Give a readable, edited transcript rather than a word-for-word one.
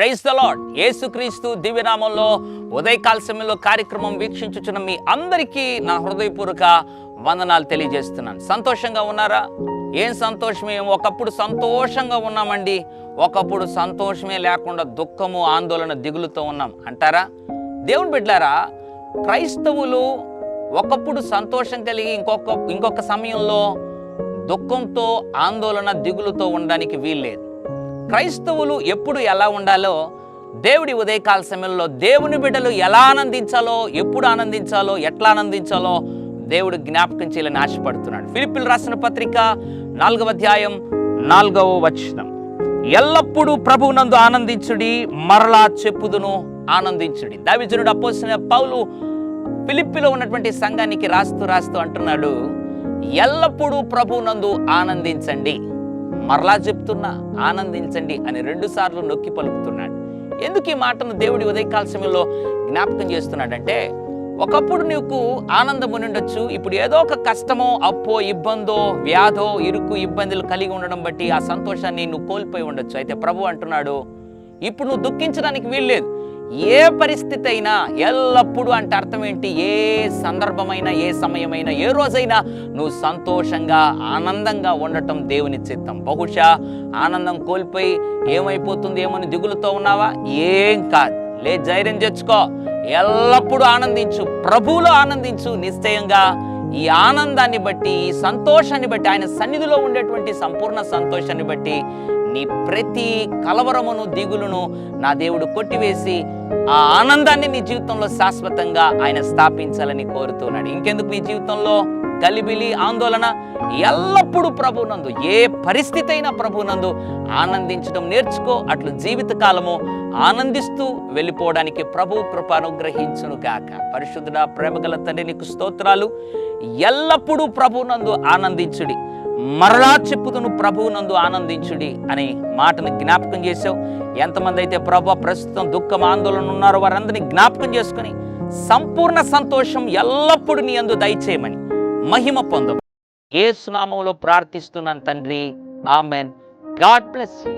Praise the lord. యేసుక్రీస్తు దివ్యనామంలో ఉదయకాల సమయంలో కార్యక్రమం వీక్షించుచున్న మీ అందరికీ నా హృదయపూర్వక వందనాలు తెలియజేస్తున్నాను. సంతోషంగా ఉన్నారా? ఏం సంతోషమే. ఒకప్పుడు సంతోషంగా ఉన్నామండి, ఒకప్పుడు సంతోషమే లేకుండా దుఃఖము, ఆందోళన, దిగులుతో ఉన్నాం అంటారా? దేవుని బిడ్డలారా, క్రైస్తవులు ఒకప్పుడు సంతోషం కలిగి ఇంకొక సమయంలో దుఃఖంతో, ఆందోళన, దిగులుతో ఉండడానికి వీల్లేదు. క్రైస్తవులు ఎప్పుడు ఎలా ఉండాలో, దేవుడి ఉదయకాల సమయంలో దేవుని బిడ్డలు ఎలా ఆనందించాలో, ఎప్పుడు ఆనందించాలో, ఎట్లా ఆనందించాలో దేవుడు జ్ఞాపకం చేయాలని ఆశపడుతున్నాడు. ఫిలిప్పీయులకు రాసిన పత్రిక 4వ అధ్యాయం 4వ వచనం, ఎల్లప్పుడూ ప్రభువునందు ఆనందించుడి, మరలా చెప్పుదును ఆనందించుడి. దైవజనుడు అపోస్తలుడైన పౌలు ఫిలిప్పీలో ఉన్నటువంటి సంఘానికి రాస్తూ అంటున్నాడు, ఎల్లప్పుడూ ప్రభువునందు ఆనందించండి. మరలా చెప్తున్నా ఆనందించండి అని 2 సార్లు నొక్కి పలుకుతున్నాడు. ఎందుకు ఈ మాటను దేవుడి ఉదయకాల సమయంలో జ్ఞాపకం చేస్తున్నాడంటే, ఒకప్పుడు నీకు ఆనందం ఉండొచ్చు, ఇప్పుడు ఏదో ఒక కష్టమో, అప్పో, ఇబ్బందో, వ్యాధో, ఇరుకు, ఇబ్బందులు కలిగి ఉండడం బట్టి ఆ సంతోషాన్ని నువ్వు కోల్పోయి ఉండొచ్చు. అయితే ప్రభు అంటున్నాడు, ఇప్పుడు నువ్వు దుఃఖించడానికి వీల్లేదు. ఏ పరిస్థితి అయినా, ఎల్లప్పుడూ అంటే అర్థం ఏంటి? ఏ సందర్భమైనా, ఏ సమయమైనా, ఏ రోజైనా నువ్వు సంతోషంగా, ఆనందంగా ఉండటం దేవుని చిత్తం. బహుశా ఆనందం కోల్పోయి ఏమైపోతుంది ఏమని దిగులుతో ఉన్నావా? ఏం కాదు, ధైర్యం తెచ్చుకో. ఎల్లప్పుడూ ఆనందించు, ప్రభువులో ఆనందించు. నిశ్చయంగా ఈ ఆనందాన్ని బట్టి, ఈ సంతోషాన్ని బట్టి, ఆయన సన్నిధిలో ఉండేటువంటి సంపూర్ణ సంతోషాన్ని బట్టి నీ ప్రతి కలవరమును, దిగులును నా దేవుడు కొట్టివేసి ఆ ఆనందాన్ని నీ జీవితంలో శాశ్వతంగా ఆయన స్థాపించాలని కోరుతున్నాడు. ఇంకెందుకు నీ జీవితంలో గలిబిలి, ఆందోళన? ఎల్లప్పుడూ ప్రభువునందు, ఏ పరిస్థితి అయినా ప్రభువునందు ఆనందించడం నేర్చుకో. అట్లు జీవితకాలము ఆనందిస్తూ వెళ్ళిపోవడానికి ప్రభు కృప అనుగ్రహించును గాక. పరిశుద్ధుడా, ప్రేమగల తండ్రి, నీకు స్తోత్రాలు. ఎల్లప్పుడూ ప్రభువునందు ఆనందించుడి, మరలా చెప్పుదును ప్రభువునందు ఆనందించుడి అనే మాటను జ్ఞాపకం చేసావు. ఎంతమంది అయితే ప్రభు ప్రస్తుతం దుఃఖం, ఆందోళన ఉన్నారో వారందరినీ జ్ఞాపకం చేసుకుని సంపూర్ణ సంతోషం ఎల్లప్పుడూ నీ యందు దయచేయమని మహిమ పొందవు. యేసు నామములో ప్రార్థిస్తున్నాను తండ్రి, ఆమెన్. God bless you.